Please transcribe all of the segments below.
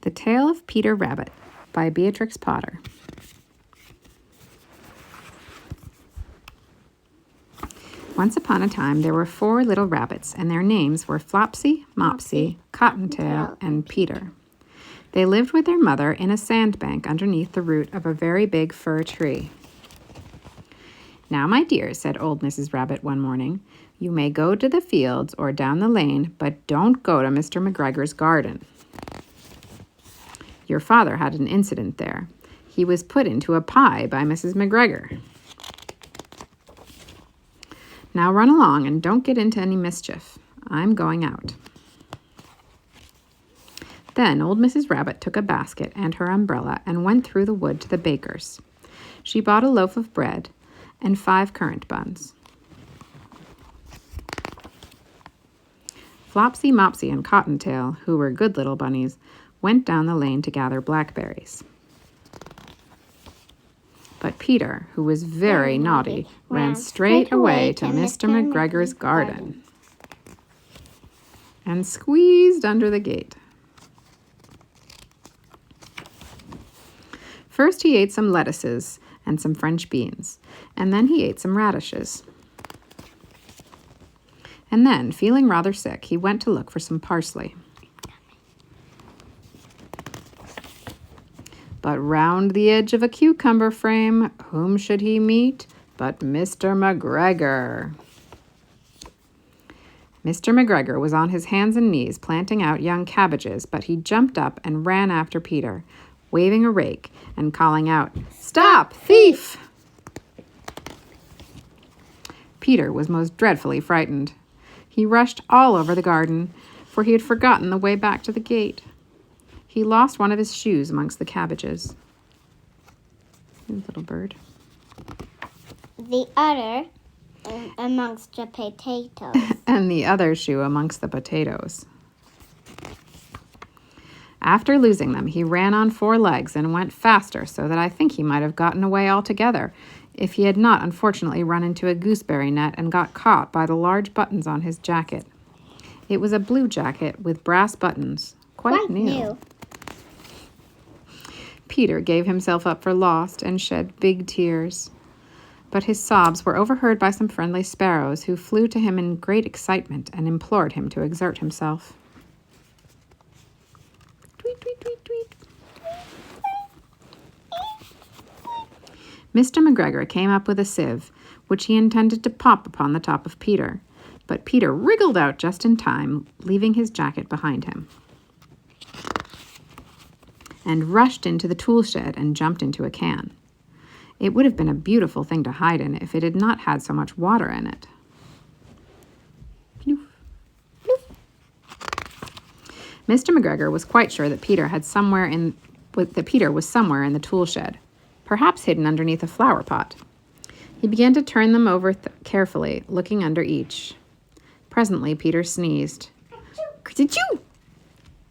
The Tale of Peter Rabbit by Beatrix Potter. Once upon a time, there were 4 little rabbits, and their names were Flopsy, Mopsy, Cottontail, and Peter. They lived with their mother in a sandbank underneath the root of a very big fir tree. "Now, my dears," said old Mrs. Rabbit one morning, "you may go to the fields or down the lane, but don't go to Mr. McGregor's garden. Your father had an incident there. He was put into a pie by Mrs. McGregor. Now run along and don't get into any mischief. I'm going out." Then old Mrs. Rabbit took a basket and her umbrella and went through the wood to the baker's. She bought a loaf of bread and 5 currant buns. Flopsy, Mopsy, and Cottontail, who were good little bunnies, went down the lane to gather blackberries. But Peter, who was very naughty, ran straight away to Mr. McGregor's garden and squeezed under the gate. First he ate some lettuces and some French beans, and then he ate some radishes. And then, feeling rather sick, he went to look for some parsley. But round the edge of a cucumber frame, whom should he meet but Mr. McGregor? Mr. McGregor was on his hands and knees planting out young cabbages, but he jumped up and ran after Peter, waving a rake and calling out, "Stop, thief!" Peter was most dreadfully frightened. He rushed all over the garden, for he had forgotten the way back to the gate. He lost one of his shoes amongst the cabbages. Little bird. The other amongst the potatoes. And the other shoe amongst the potatoes. After losing them, he ran on 4 legs and went faster, so that I think he might have gotten away altogether, if he had not unfortunately run into a gooseberry net and got caught by the large buttons on his jacket. It was a blue jacket with brass buttons, quite new. Peter gave himself up for lost and shed big tears. But his sobs were overheard by some friendly sparrows, who flew to him in great excitement and implored him to exert himself. Tweet, tweet, tweet, tweet. Mr. McGregor came up with a sieve, which he intended to pop upon the top of Peter, but Peter wriggled out just in time, leaving his jacket behind him, and rushed into the tool shed and jumped into a can. It would have been a beautiful thing to hide in if it had not had so much water in it. Ploof. Ploof. Mr. McGregor was quite sure that Peter was somewhere in the tool shed, perhaps hidden underneath a flower pot. He began to turn them over carefully, looking under each. Presently, Peter sneezed. Achoo!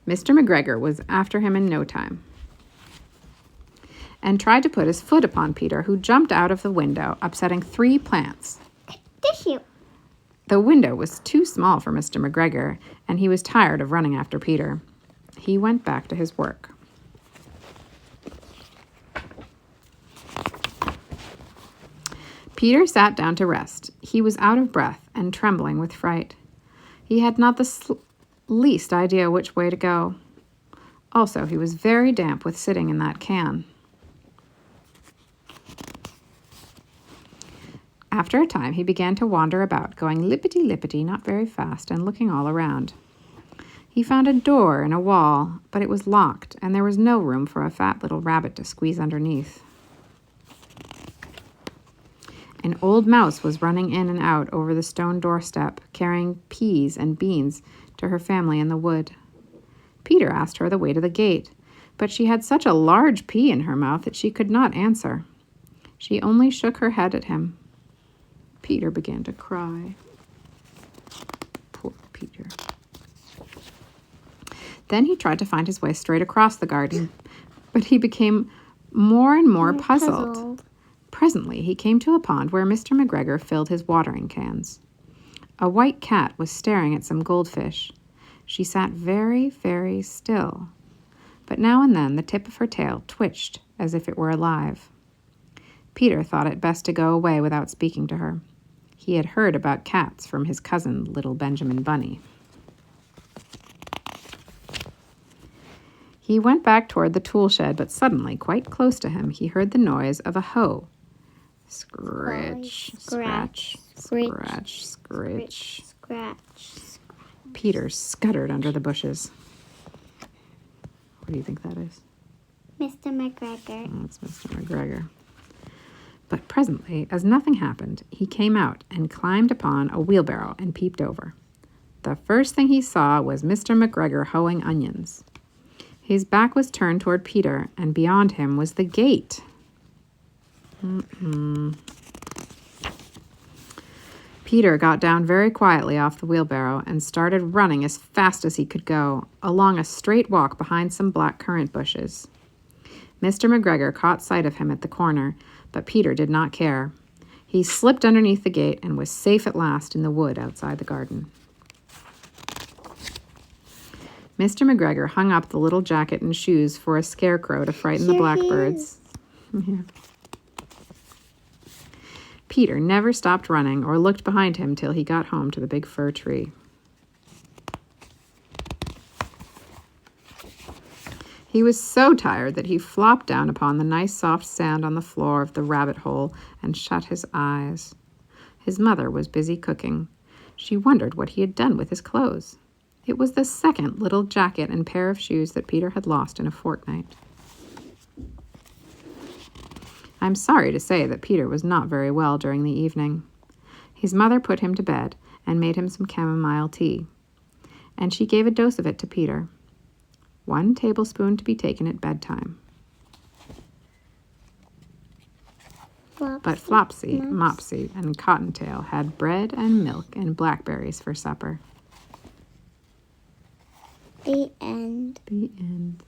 Mr. McGregor was after him in no time, and tried to put his foot upon Peter, who jumped out of the window, upsetting 3 plants. Tissue. The window was too small for Mr. McGregor, and he was tired of running after Peter. He went back to his work. Peter sat down to rest. He was out of breath and trembling with fright. He had not the least idea which way to go. Also, he was very damp with sitting in that can. After a time, he began to wander about, going lippity-lippity, not very fast, and looking all around. He found a door in a wall, but it was locked, and there was no room for a fat little rabbit to squeeze underneath. An old mouse was running in and out over the stone doorstep, carrying peas and beans to her family in the wood. Peter asked her the way to the gate, but she had such a large pea in her mouth that she could not answer. She only shook her head at him. Peter began to cry. Poor Peter. Then he tried to find his way straight across the garden, but he became more and more puzzled. Presently, he came to a pond where Mr. McGregor filled his watering cans. A white cat was staring at some goldfish. She sat very, very still, but now and then the tip of her tail twitched as if it were alive. Peter thought it best to go away without speaking to her. He had heard about cats from his cousin, little Benjamin Bunny. He went back toward the tool shed, but suddenly, quite close to him, he heard the noise of a hoe. Scritch, scratch, scratch, scritch. Scratch. Peter scuttered under the bushes. What do you think that is? Mr. McGregor. Oh, it's Mr. McGregor. But presently, as nothing happened, he came out and climbed upon a wheelbarrow and peeped over. The first thing he saw was Mr. McGregor hoeing onions. His back was turned toward Peter, and beyond him was the gate. Peter got down very quietly off the wheelbarrow and started running as fast as he could go, along a straight walk behind some black currant bushes. Mr. McGregor caught sight of him at the corner, but Peter did not care. He slipped underneath the gate and was safe at last in the wood outside the garden. Mr. McGregor hung up the little jacket and shoes for a scarecrow to frighten the blackbirds. Yeah. Peter never stopped running or looked behind him till he got home to the big fir tree. He was so tired that he flopped down upon the nice soft sand on the floor of the rabbit hole and shut his eyes. His mother was busy cooking. She wondered what he had done with his clothes. It was the second little jacket and pair of shoes that Peter had lost in a fortnight. I'm sorry to say that Peter was not very well during the evening. His mother put him to bed and made him some chamomile tea, and she gave a dose of it to Peter. 1 tablespoon to be taken at bedtime. But Flopsy, Mopsy, and Cottontail had bread and milk and blackberries for supper. The end. The end.